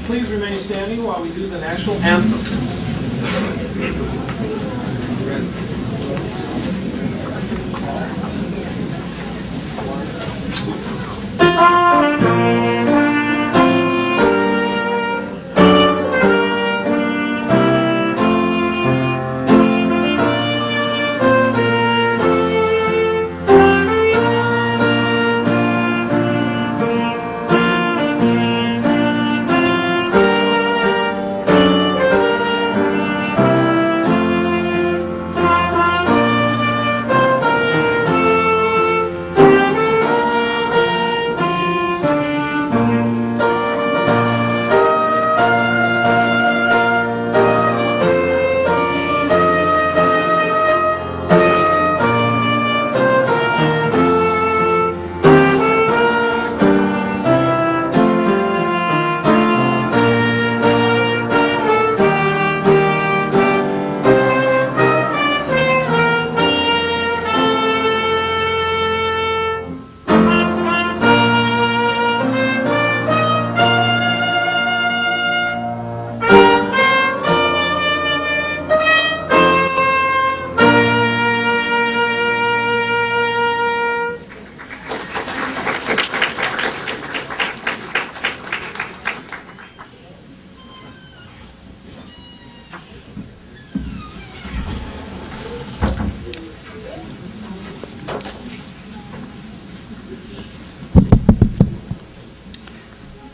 Please remain standing while we do the national anthem.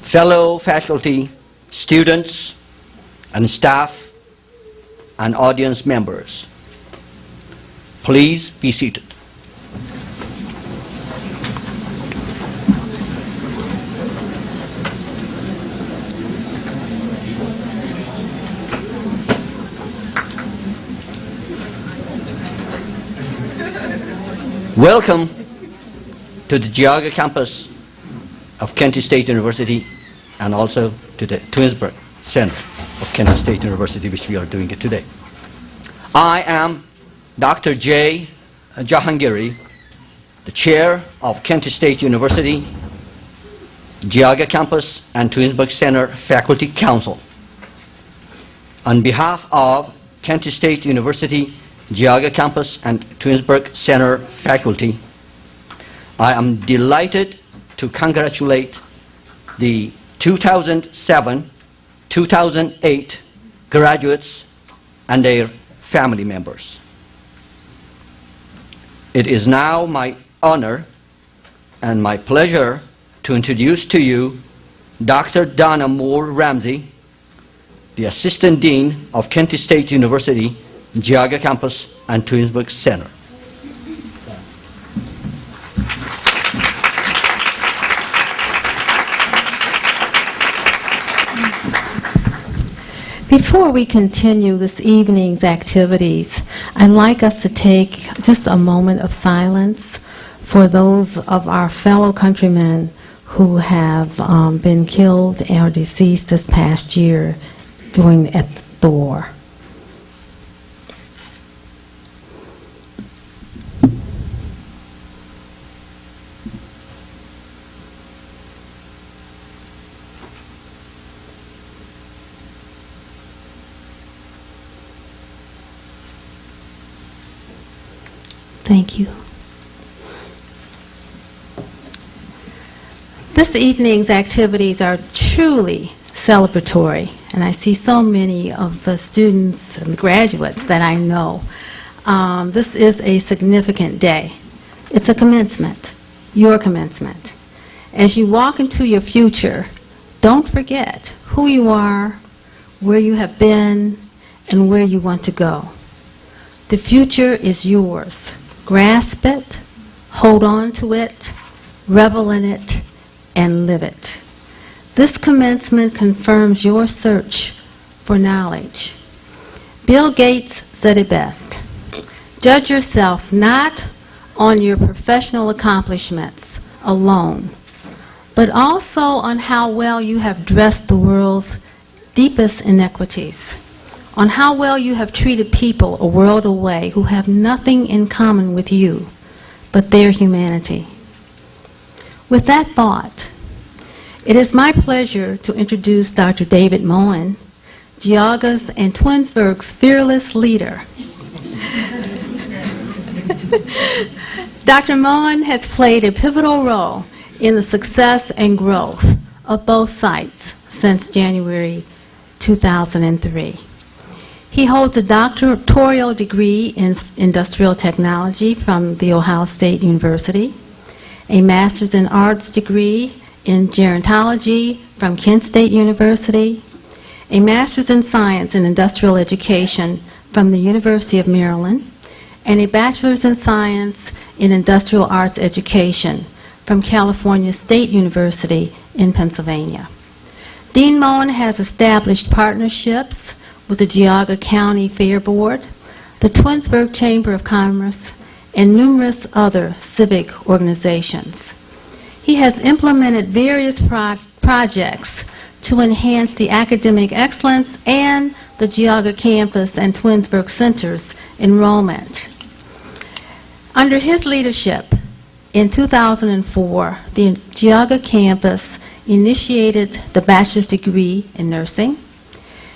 Fellow faculty, students, and staff, and audience members, please be seated. Welcome to the Geauga campus of Kent State University, and also to the Twinsburg Center of Kent State University, which we are doing it today. I am Dr. J. Jahangiri, the chair of Kent State University, Geauga campus, and Twinsburg Center Faculty Council. On behalf of Kent State University, Geauga campus, and Twinsburg Center faculty, I am delighted to congratulate the 2007-2008 graduates and their family members. It is now my honor and my pleasure to introduce to you Dr. Donna Moore Ramsey, the Assistant Dean of Kent State University, Geauga campus, and Twinsburg Center. Before we continue this evening's activities, I'd like us to take just a moment of silence for those of our fellow countrymen who have been killed or deceased this past year at the war. Thank you. This evening's activities are truly celebratory, and I see so many of the students and graduates that I know. This is a significant day. It's a commencement, your commencement. As you walk into your future, don't forget who you are, where you have been, and where you want to go. The future is yours. Grasp it, hold on to it, revel in it, and live it. This commencement confirms your search for knowledge. Bill Gates said it best. Judge yourself not on your professional accomplishments alone, but also on how well you have dressed the world's deepest inequities, on how well you have treated people a world away who have nothing in common with you but their humanity. With that thought, it is my pleasure to introduce Dr. David Moen, Geauga's and Twinsburg's fearless leader. Dr. Moen has played a pivotal role in the success and growth of both sites since January 2003. He holds a doctoral degree in industrial technology from The Ohio State University, a master's in arts degree in gerontology from Kent State University, a master's in science and industrial education from the University of Maryland, and a bachelor's in science in industrial arts education from California State University in Pennsylvania. Dean Moen has established partnerships with the Geauga County Fair Board, the Twinsburg Chamber of Commerce, and numerous other civic organizations. He has implemented various projects to enhance the academic excellence and the Geauga campus and Twinsburg Center's enrollment. Under his leadership, in 2004, the Geauga campus initiated the bachelor's degree in nursing,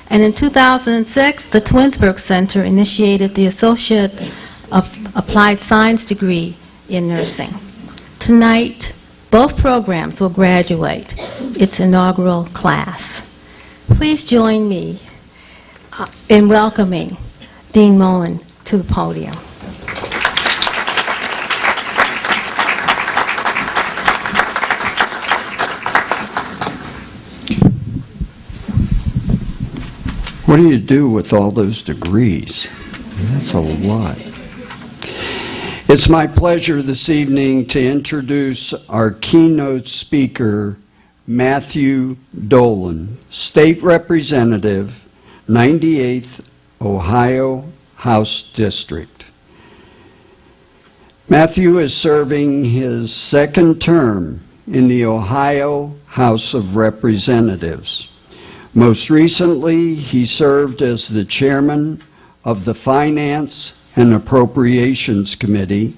and in 2006, the Twinsburg Center initiated the Associate of Applied Science degree in nursing. Tonight, both programs will graduate its inaugural class. Please join me in welcoming Dean Moen to the podium. What do you do with all those degrees? That's a lot. It's my pleasure this evening to introduce our keynote speaker, Matthew Dolan, State Representative, 98th Ohio House District. Matthew is serving his second term in the Ohio House of Representatives. Most recently, he served as the chairman of the Finance and Appropriations Committee,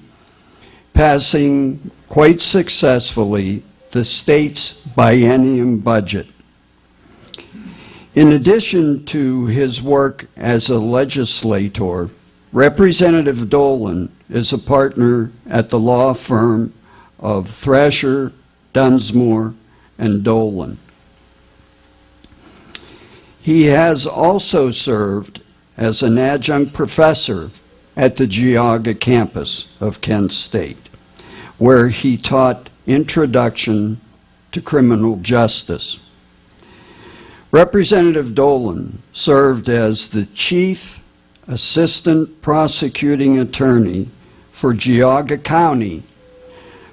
passing quite successfully the state's biennium budget. In addition to his work as a legislator, Representative Dolan is a partner at the law firm of Thrasher, Dunsmore, and Dolan. He has also served as an adjunct professor at the Geauga campus of Kent State, where he taught Introduction to Criminal Justice. Representative Dolan served as the Chief Assistant Prosecuting Attorney for Geauga County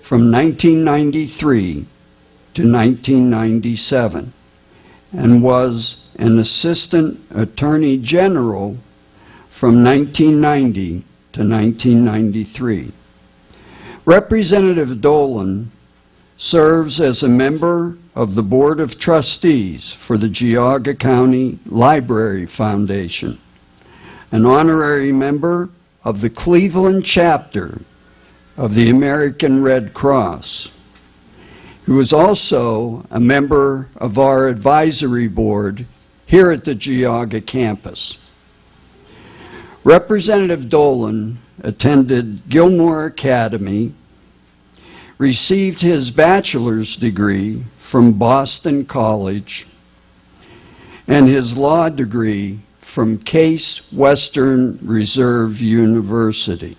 from 1993 to 1997 and was an Assistant Attorney General from 1990 to 1993. Representative Dolan serves as a member of the Board of Trustees for the Geauga County Library Foundation, an honorary member of the Cleveland chapter of the American Red Cross. He was also a member of our advisory board here at the Geauga campus. Representative Dolan attended Gilmore Academy, received his bachelor's degree from Boston College, and his law degree from Case Western Reserve University.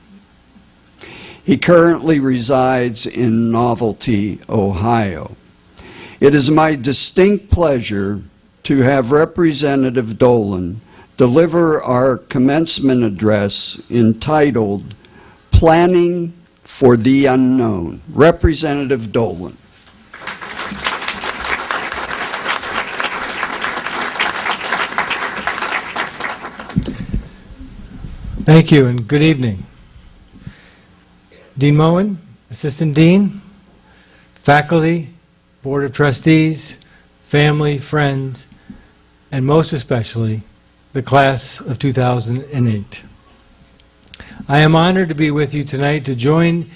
He currently resides in Novelty, Ohio. It is my distinct pleasure to have Representative Dolan deliver our commencement address entitled Planning for the Unknown. Representative Dolan. Thank you and good evening. Dean Moen, Assistant Dean, faculty, Board of Trustees, family, friends, and most especially, the class of 2008. I am honored to be with you tonight to join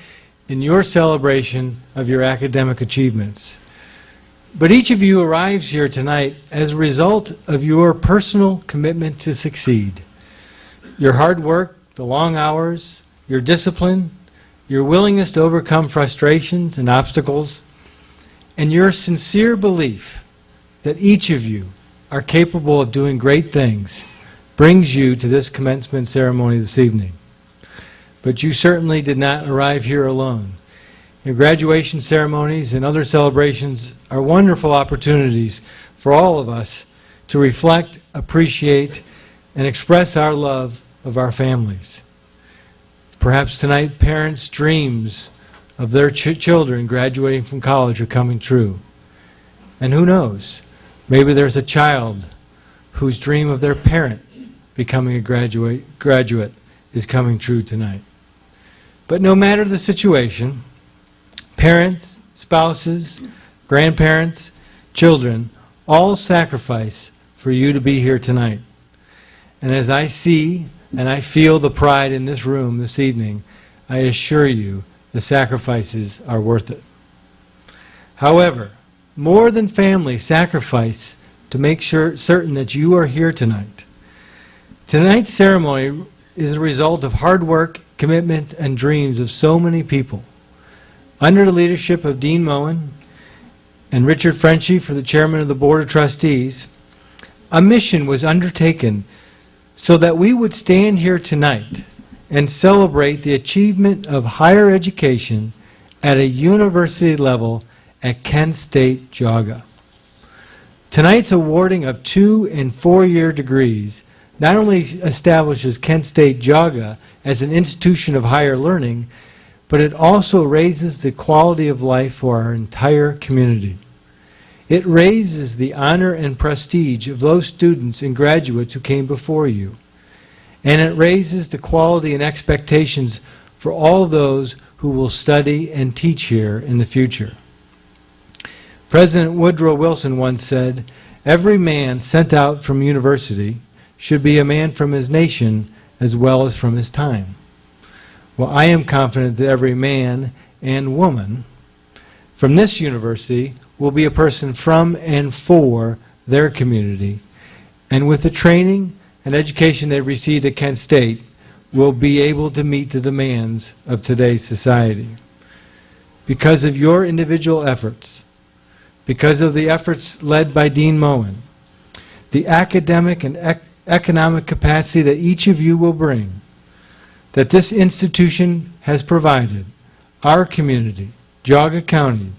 in your celebration of your academic achievements. But each of you arrives here tonight as a result of your personal commitment to succeed. Your hard work, the long hours, your discipline, your willingness to overcome frustrations and obstacles, and your sincere belief that each of you are capable of doing great things brings you to this commencement ceremony this evening. But you certainly did not arrive here alone. Your graduation ceremonies and other celebrations are wonderful opportunities for all of us to reflect, appreciate, and express our love of our families. Perhaps tonight parents' dreams of their children graduating from college are coming true. And who knows, maybe there's a child whose dream of their parent becoming a graduate is coming true tonight. But no matter the situation, parents, spouses, grandparents, children all sacrifice for you to be here tonight. And as I see and I feel the pride in this room this evening, I assure you the sacrifices are worth it. However, more than family sacrifice to make certain that you are here tonight. Tonight's ceremony is a result of hard work, commitment, and dreams of so many people. Under the leadership of Dean Moen and Richard Frenchy for the chairman of the Board of Trustees, a mission was undertaken so that we would stand here tonight and celebrate the achievement of higher education at a university level at Kent State, Geauga. Tonight's awarding of 2- and 4-year degrees not only establishes Kent State, Geauga as an institution of higher learning, but it also raises the quality of life for our entire community. It raises the honor and prestige of those students and graduates who came before you. And it raises the quality and expectations for all those who will study and teach here in the future. President Woodrow Wilson once said, "Every man sent out from university should be a man from his nation as well as from his time." Well, I am confident that every man and woman from this university will be a person from and for their community, and with the training and education they've received at Kent State, will be able to meet the demands of today's society. Because of your individual efforts, because of the efforts led by Dean Moen, the academic and economic capacity that each of you will bring, that this institution has provided, our community, Geauga County,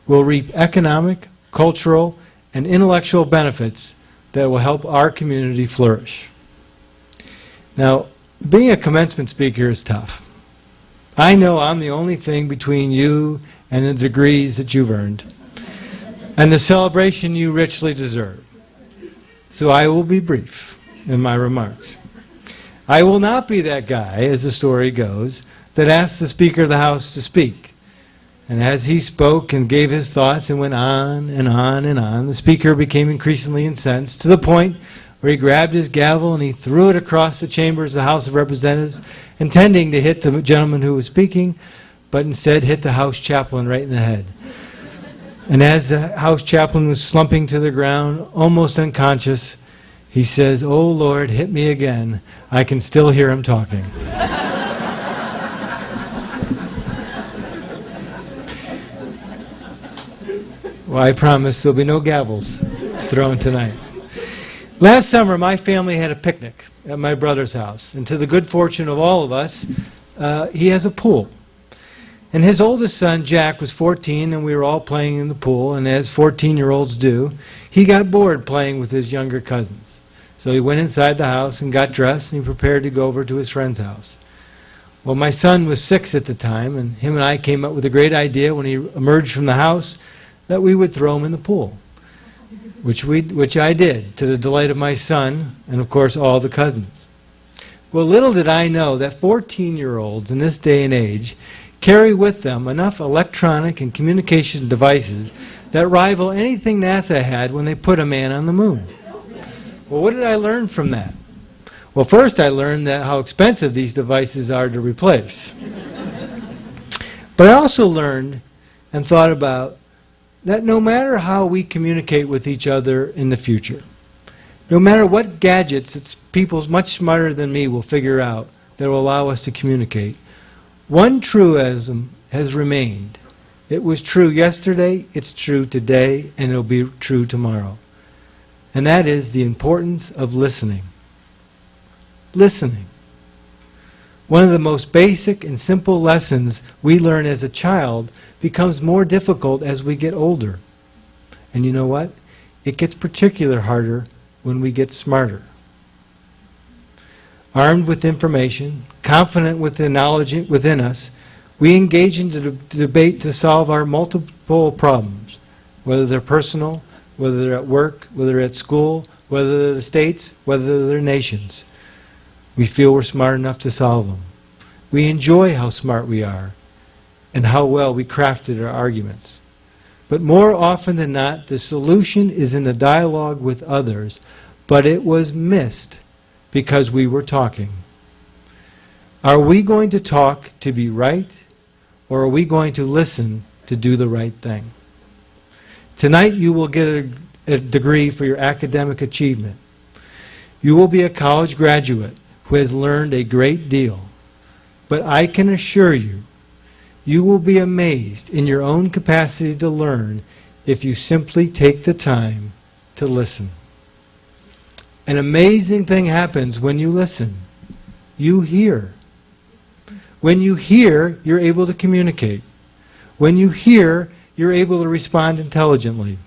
will reap economic, cultural, and intellectual benefits that will help our community flourish. Now, being a commencement speaker is tough. I know I'm the only thing between you and the degrees that you've earned, and the celebration you richly deserve. So I will be brief in my remarks. I will not be that guy, as the story goes, that asked the Speaker of the House to speak. And as he spoke and gave his thoughts and went on and on and on, the Speaker became increasingly incensed to the point where he grabbed his gavel and he threw it across the chambers of the House of Representatives, intending to hit the gentleman who was speaking, but instead hit the House chaplain right in the head. And as the House chaplain was slumping to the ground, almost unconscious, he says, "Oh Lord, hit me again. I can still hear him talking." Well, I promise there'll be no gavels thrown tonight. Last summer, my family had a picnic at my brother's house, and to the good fortune of all of us, he has a pool. And his oldest son, Jack, was 14, and we were all playing in the pool, and as 14-year-olds do, he got bored playing with his younger cousins. So he went inside the house and got dressed, and he prepared to go over to his friend's house. Well, my son was 6 at the time, and him and I came up with a great idea when he emerged from the house that we would throw him in the pool, which I did, to the delight of my son and, of course, all the cousins. Well, little did I know that 14-year-olds in this day and age carry with them enough electronic and communication devices that rival anything NASA had when they put a man on the moon. Well, what did I learn from that? Well, first I learned that how expensive these devices are to replace. But I also learned and thought about that no matter how we communicate with each other in the future, no matter what gadgets it's people much smarter than me will figure out that will allow us to communicate, one truism has remained. It was true yesterday, it's true today, and it'll be true tomorrow. And that is the importance of listening. Listening. One of the most basic and simple lessons we learn as a child becomes more difficult as we get older. And you know what? It gets particularly harder when we get smarter. Armed with information, confident with the knowledge within us, we engage in the debate to solve our multiple problems, whether they're personal, whether they're at work, whether they're at school, whether they're the states, whether they're nations. We feel we're smart enough to solve them. We enjoy how smart we are and how well we crafted our arguments. But more often than not, the solution is in the dialogue with others, but it was missed because we were talking. Are we going to talk to be right, or are we going to listen to do the right thing? Tonight you will get a degree for your academic achievement. You will be a college graduate who has learned a great deal. But I can assure you, you will be amazed in your own capacity to learn if you simply take the time to listen. An amazing thing happens when you listen. You hear. When you hear, you're able to communicate. When you hear, you're able to respond intelligently.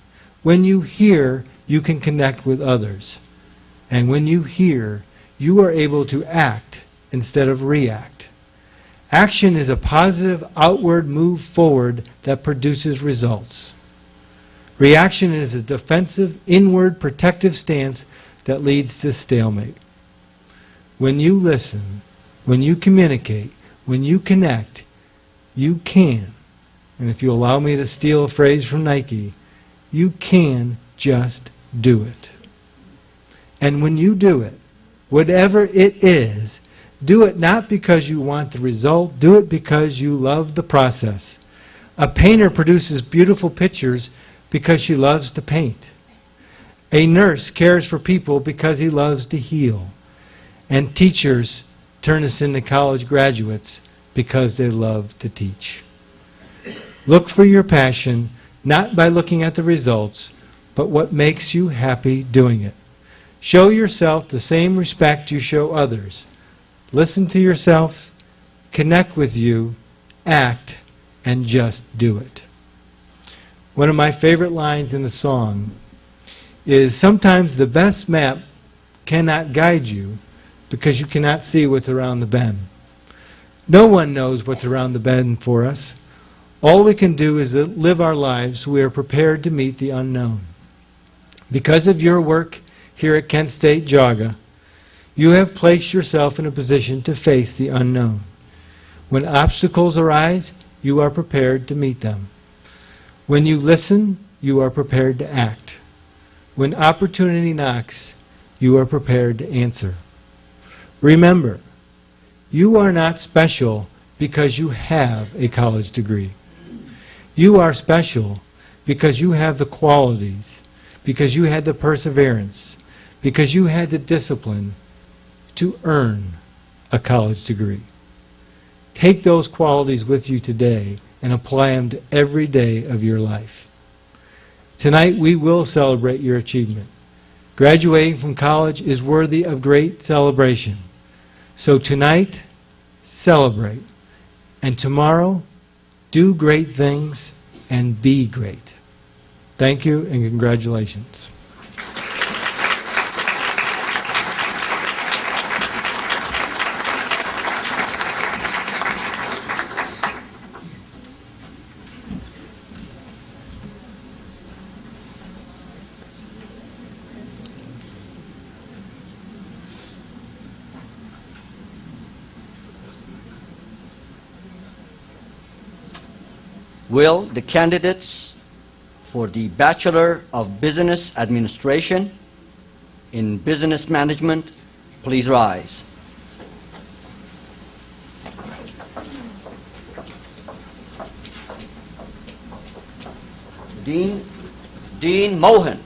When you hear, you can connect with others. And when you hear, you are able to act instead of react. Action is a positive outward move forward that produces results. Reaction is a defensive, inward, protective stance that leads to stalemate. When you listen, when you communicate, when you connect, you can, and if you allow me to steal a phrase from Nike, you can just do it. And when you do it, whatever it is, do it not because you want the result, do it because you love the process. A painter produces beautiful pictures because she loves to paint. A nurse cares for people because he loves to heal. And teachers turn us into college graduates because they love to teach. Look for your passion, not by looking at the results, but what makes you happy doing it. Show yourself the same respect you show others. Listen to yourself, connect with you, act, and just do it. One of my favorite lines in the song is, sometimes the best map cannot guide you because you cannot see what's around the bend. No one knows what's around the bend for us. All we can do is live our lives so we are prepared to meet the unknown. Because of your work here at Kent State Geauga, you have placed yourself in a position to face the unknown. When obstacles arise, you are prepared to meet them. When you listen, you are prepared to act. When opportunity knocks, you are prepared to answer. Remember, you are not special because you have a college degree. You are special because you have the qualities, because you had the perseverance, because you had the discipline to earn a college degree. Take those qualities with you today and apply them to every day of your life. Tonight we will celebrate your achievement. Graduating from college is worthy of great celebration. So tonight, celebrate. And tomorrow, do great things and be great. Thank you and congratulations. Will the candidates for the Bachelor of Business Administration in Business Management, please rise. Dean Mohan,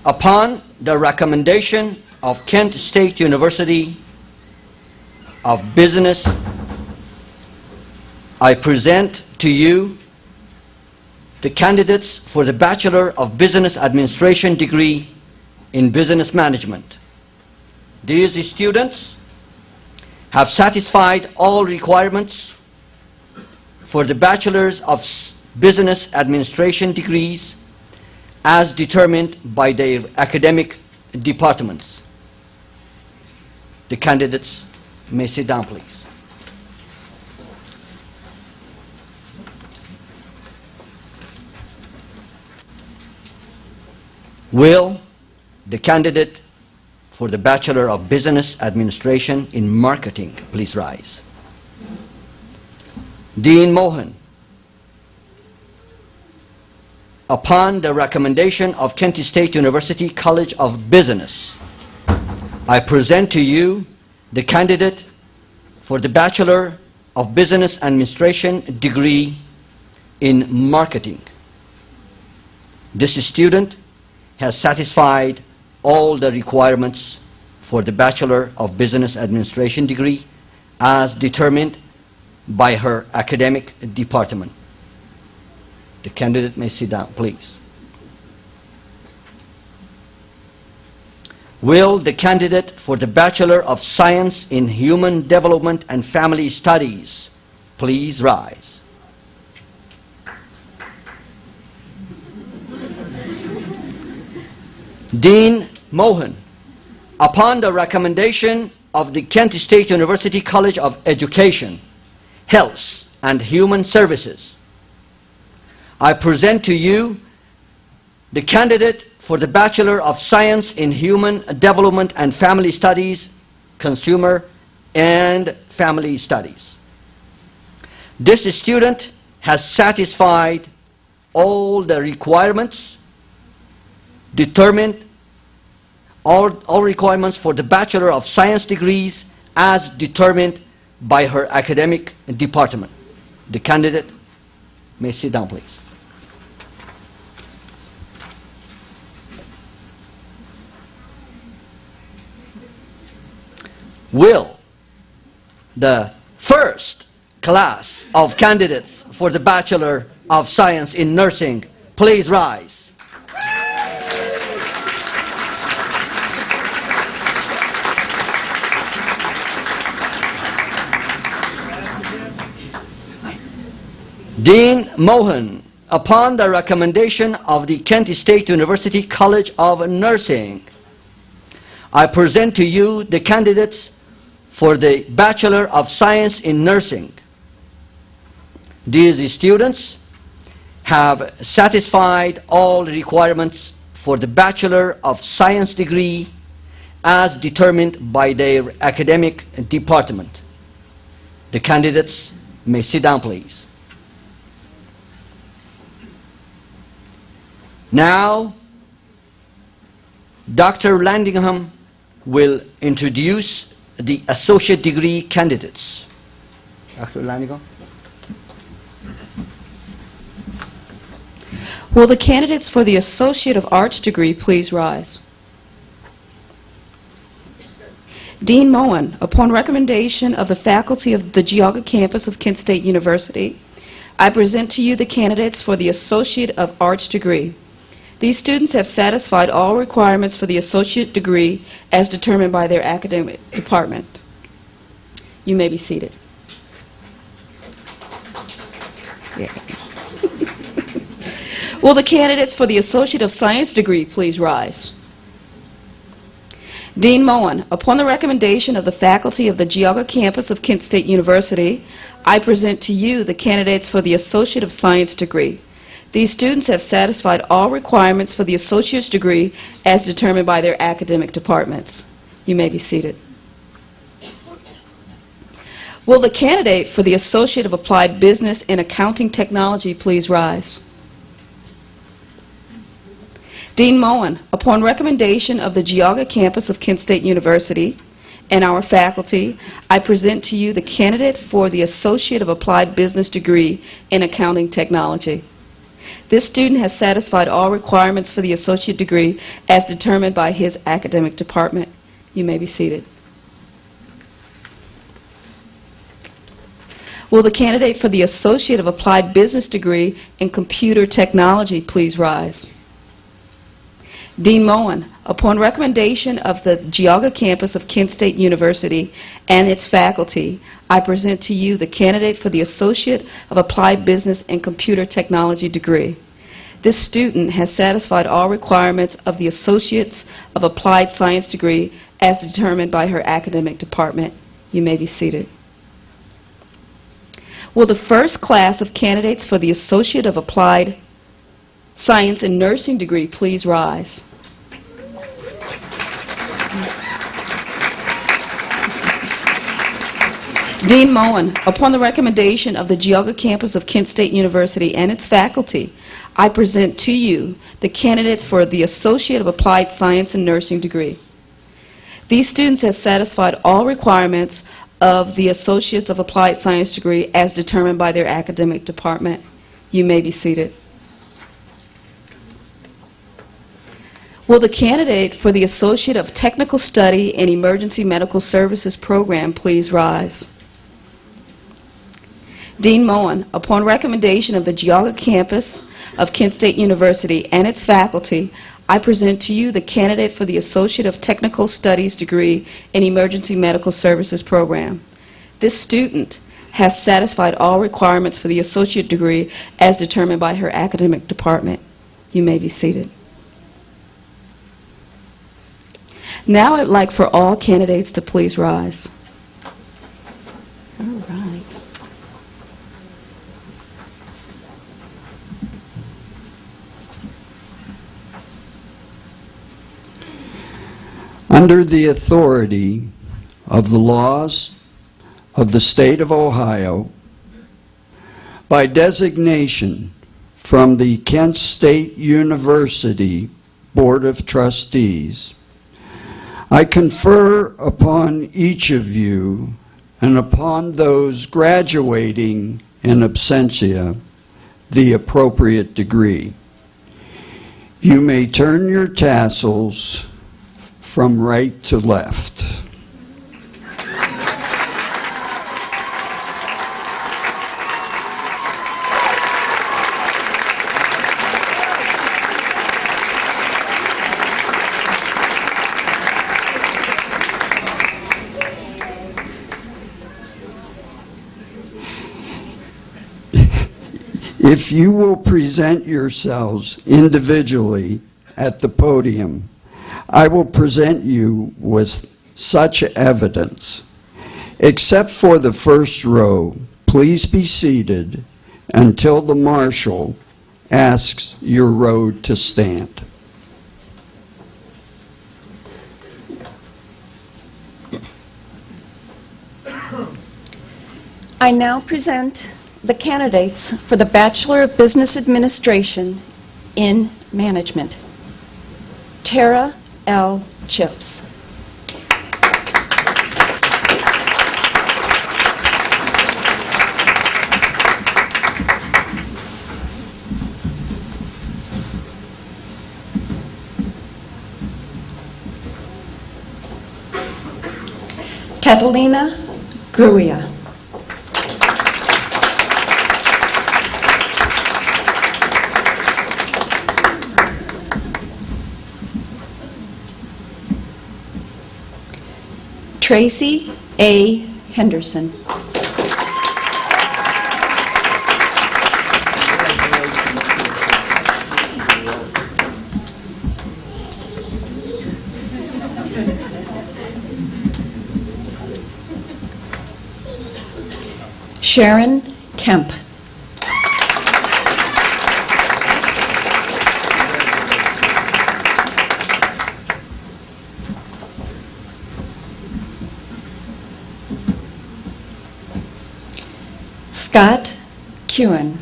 upon the recommendation of Kent State University of Business, I present to you the candidates for the Bachelor of Business Administration degree in Business Management. These students have satisfied all requirements for the Bachelors of Business Administration degrees as determined by their academic departments. The candidates may sit down, please. Will the candidate for the Bachelor of Business Administration in Marketing please rise? Dean Mohan, upon the recommendation of Kent State University College of Business, I present to you the candidate for the Bachelor of Business Administration degree in Marketing. This student has satisfied all the requirements for the Bachelor of Business Administration degree as determined by her academic department. The candidate may sit down, please. Will the candidate for the Bachelor of Science in Human Development and Family Studies please rise? Dean Mohan, upon the recommendation of the Kent State University College of Education, Health and Human Services, I present to you the candidate for the Bachelor of Science in Human Development and Family Studies, Consumer and Family Studies. This student has satisfied all the requirements determined, all requirements for the Bachelor of Science degrees as determined by her academic department. The candidate may sit down, please. Will the first class of candidates for the Bachelor of Science in Nursing please rise? Dean Mohan, upon the recommendation of the Kent State University College of Nursing, I present to you the candidates for the Bachelor of Science in Nursing. These students have satisfied all requirements for the Bachelor of Science degree as determined by their academic department. The candidates may sit down, please. Now, Dr. Landingham will introduce the associate degree candidates. Dr. Landingham? Will the candidates for the Associate of Arts degree please rise? Dean Mohan, upon recommendation of the faculty of the Geauga campus of Kent State University, I present to you the candidates for the Associate of Arts degree. These students have satisfied all requirements for the associate degree as determined by their academic department. You may be seated. Will the candidates for the Associate of Science degree please rise? Dean Mohan, upon the recommendation of the faculty of the Geauga campus of Kent State University, I present to you the candidates for the Associate of Science degree. These students have satisfied all requirements for the associate's degree as determined by their academic departments. You may be seated. Will the candidate for the Associate of Applied Business and Accounting Technology please rise? Dean Moen, upon recommendation of the Geauga campus of Kent State University and our faculty, I present to you the candidate for the Associate of Applied Business degree in Accounting Technology. This student has satisfied all requirements for the associate degree as determined by his academic department. You may be seated. Will the candidate for the Associate of Applied Business degree in Computer Technology please rise? Dean Moen, upon recommendation of the Geauga campus of Kent State University and its faculty, I present to you the candidate for the Associate of Applied Business and Computer Technology degree. This student has satisfied all requirements of the Associates of Applied Science degree as determined by her academic department. You may be seated. Will the first class of candidates for the Associate of Applied Science and Nursing degree please rise? Dean Moen, upon the recommendation of the Geauga campus of Kent State University and its faculty, I present to you the candidates for the Associate of Applied Science and Nursing degree. These students have satisfied all requirements of the Associates of Applied Science degree as determined by their academic department. You may be seated. Will the candidate for the Associate of Technical Study in Emergency Medical Services program please rise? Dean Moen, upon recommendation of the Geauga campus of Kent State University and its faculty, I present to you the candidate for the Associate of Technical Studies degree in Emergency Medical Services program. This student has satisfied all requirements for the associate degree as determined by her academic department. You may be seated. Now I'd like for all candidates to please rise. All right. Under the authority of the laws of the state of Ohio, by designation from the Kent State University Board of Trustees, I confer upon each of you and upon those graduating in absentia the appropriate degree. You may turn your tassels from right to left. If you will present yourselves individually at the podium, I will present you with such evidence. Except for the first row, please be seated until the marshal asks your row to stand. I now present the candidates for the Bachelor of Business Administration in Management. Tara L. Chips. Catalina Gruia. Tracy A. Henderson. Sharon Kemp. Scott Kewen.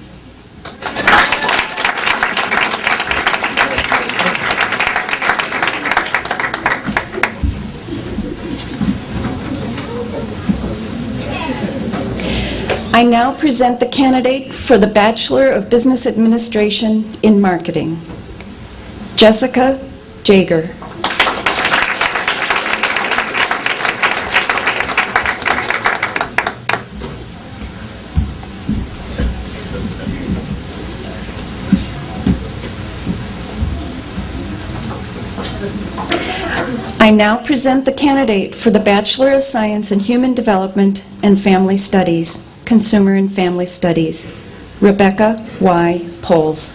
I now present the candidate for the Bachelor of Business Administration in Marketing, Jessica Jager. I now present the candidate for the Bachelor of Science in Human Development and Family Studies, Consumer and Family Studies, Rebecca Y. Poles.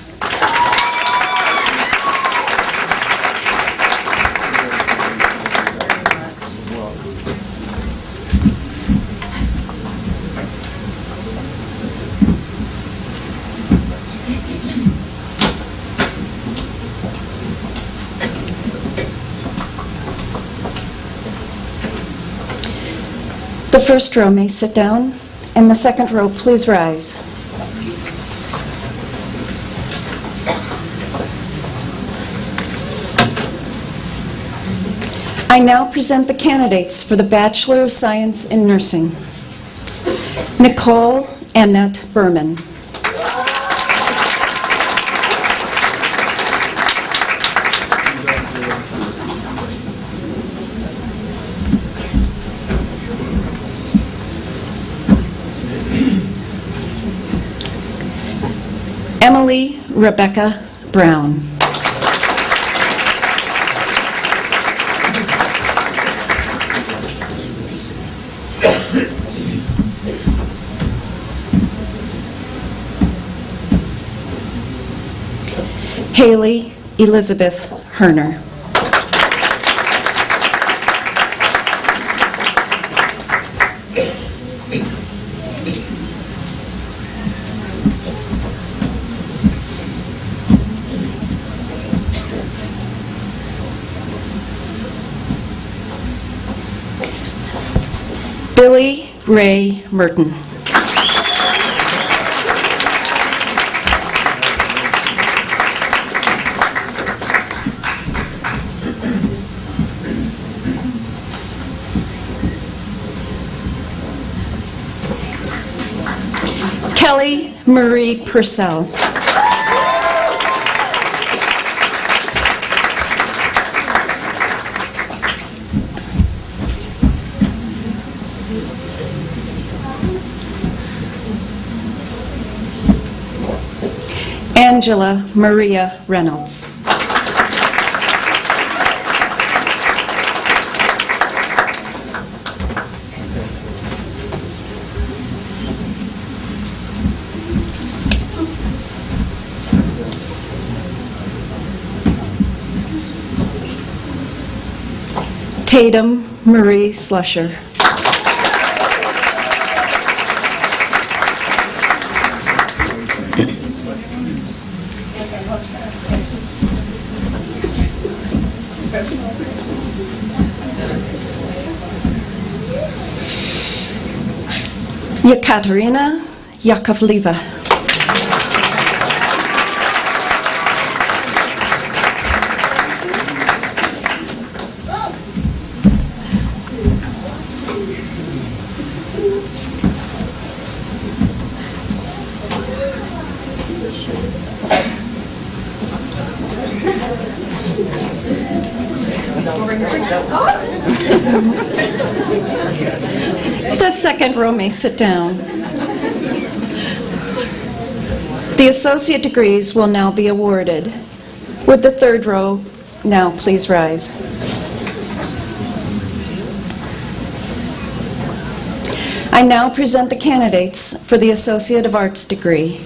The first row may sit down, and the second row, please rise. I now present the candidates for the Bachelor of Science in Nursing. Nicole Annette Berman. Emily Rebecca Brown. Haley Elizabeth Herner. Billy Ray Merton. Kelly Marie Purcell. Angela Maria Reynolds. Tatum Marie Slusher. Yekaterina Yakovleva. The second row may sit down. The associate degrees will now be awarded. Would the third row now please rise? I now present the candidates for the Associate of Arts degree.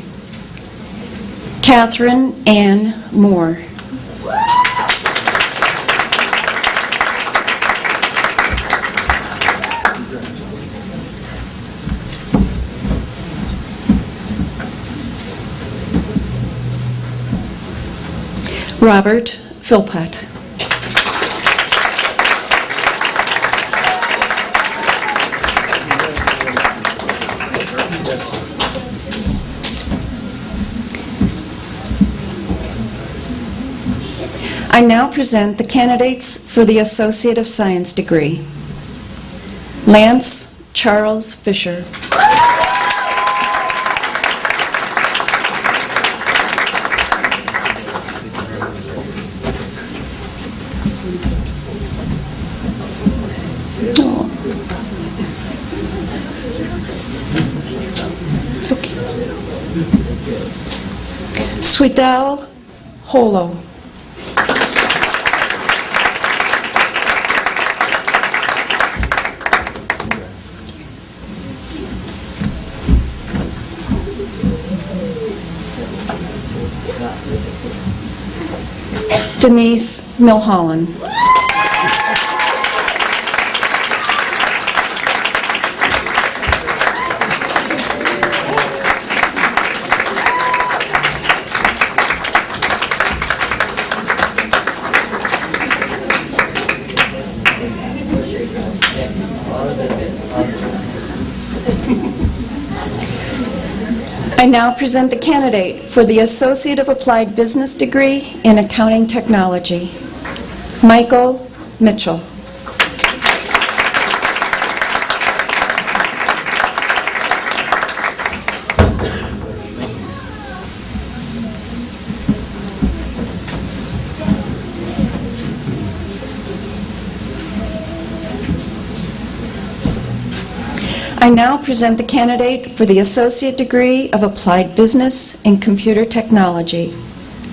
Catherine Ann Moore. Robert Philpott. I now present the candidates for the Associate of Science degree. Lance Charles Fisher. Swidel Holo. Denise Milholland. I now present the candidate for the Associate of Applied Business degree in Accounting Technology, Michael Mitchell. I now present the candidate for the Associate degree of Applied Business in Computer Technology,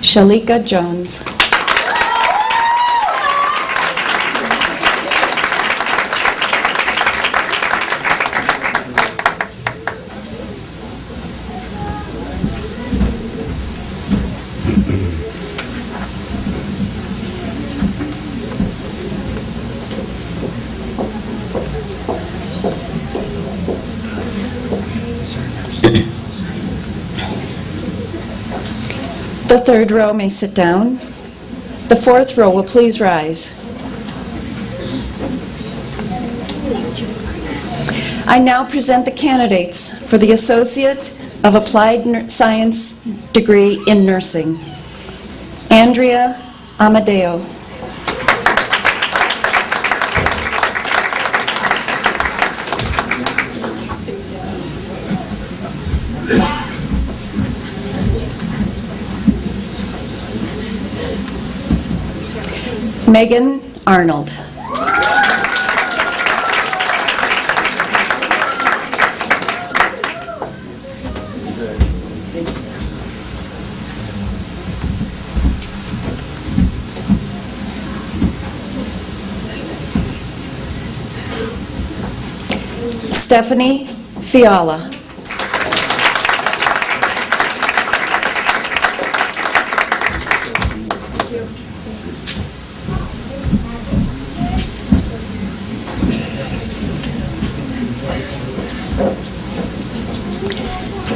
Shalika Jones. The third row may sit down. The fourth row will please rise. I now present the candidates for the Associate of Applied Science degree in Nursing, Andrea Amadeo. Megan Arnold. Stephanie Fiala.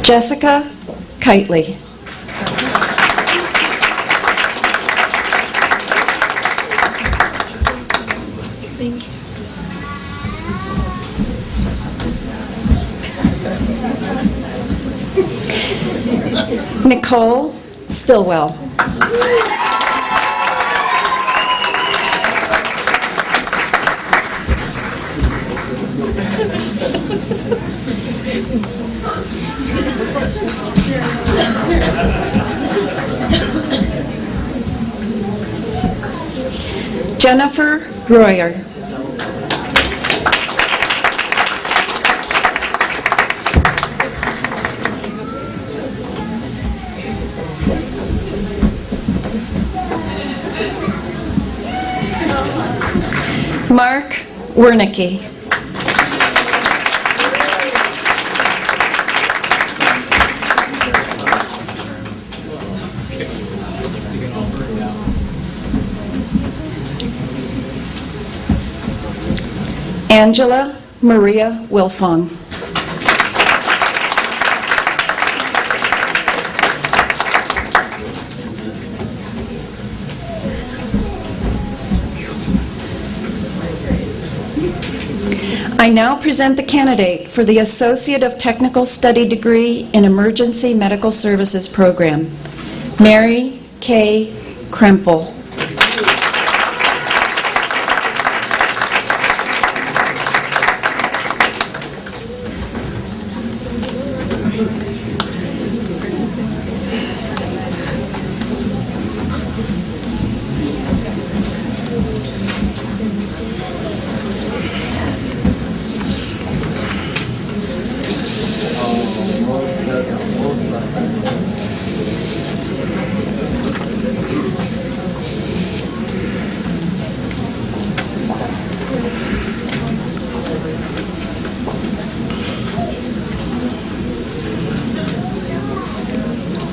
Jessica Kitely. Nicole Stillwell. Jennifer Royer. Mark Wernicke. Angela Maria Wilfong. I now present the candidate for the Associate of Technical Study degree in Emergency Medical Services program, Mary K. Krempel.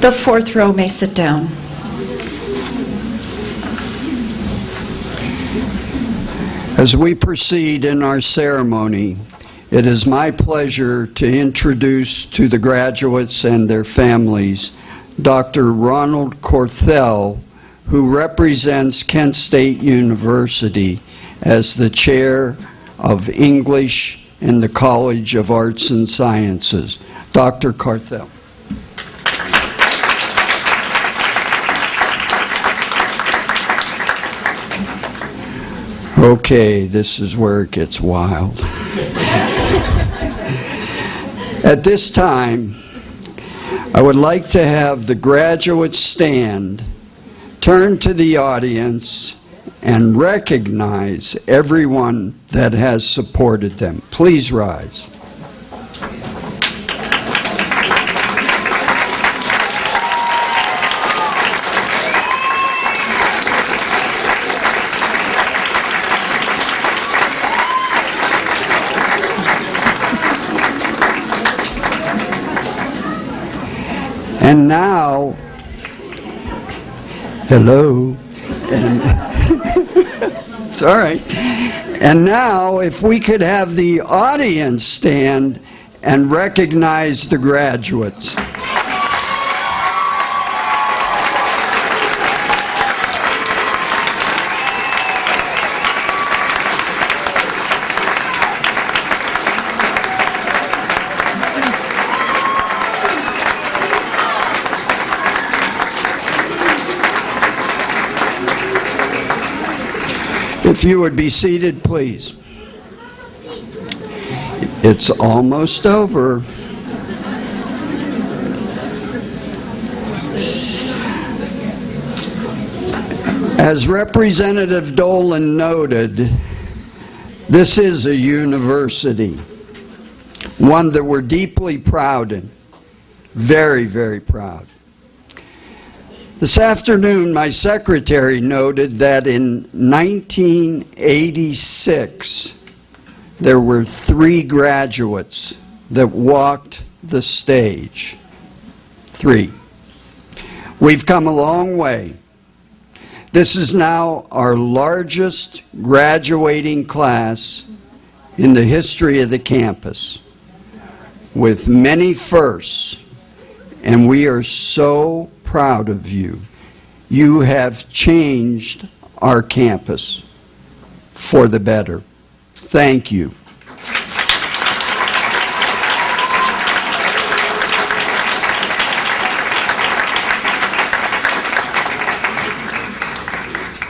The fourth row may sit down. As we proceed in our ceremony, it is my pleasure to introduce to the graduates and their families Dr. Ronald Corthell, who represents Kent State University as the Chair of English in the College of Arts and Sciences. Dr. Corthell. Okay, this is where it gets wild. At this time, I would like to have the graduates stand, turn to the audience, and recognize everyone that has supported them. Please rise. And now, hello, and it's all right. And now, if we could have the audience stand and recognize the graduates. If you would be seated, please. It's almost over. As Representative Dolan noted, this is a university, one that we're deeply proud in, very, very proud. This afternoon, my secretary noted that in 1986, there were 3 graduates that walked the stage. 3. We've come a long way. This is now our largest graduating class in the history of the campus, with many firsts, and we are so proud of you. You have changed our campus for the better. Thank you.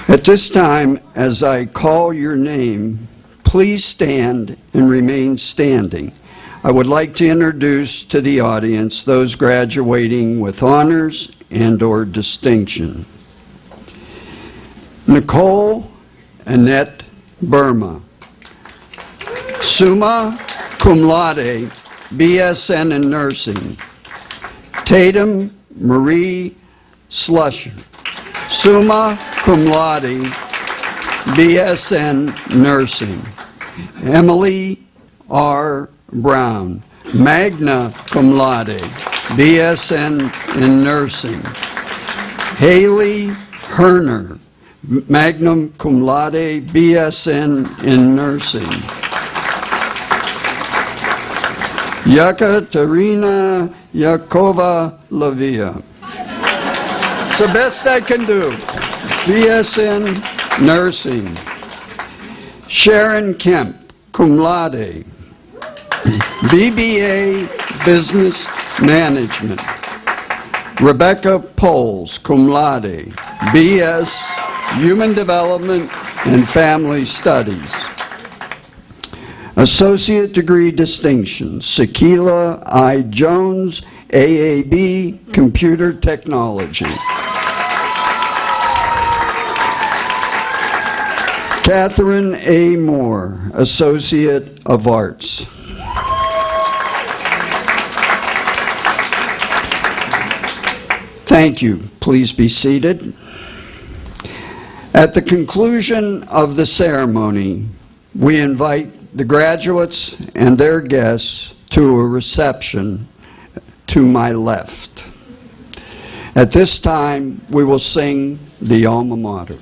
At this time, as I call your name, please stand and remain standing. I would like to introduce to the audience those graduating with honors and/or distinction. Nicole Annette Burma, summa cum laude, BSN in nursing. Tatum Marie Slusher, summa cum laude, BSN nursing. Emily R. Brown, magna cum laude, BSN in nursing. Haley Herner, magna cum laude, BSN in nursing. Yekaterina Yakova Lavia. It's the best I can do. BSN nursing. Sharon Kemp, cum laude, BBA Business Management. Rebecca Poles, cum laude, BS Human Development and Family Studies. Associate degree distinction, Sakila I. Jones, AAB, Computer Technology. Catherine A. Moore, Associate of Arts. Thank you. Please be seated. At the conclusion of the ceremony, we invite the graduates and their guests to a reception to my left. At this time, we will sing the Alma Mater.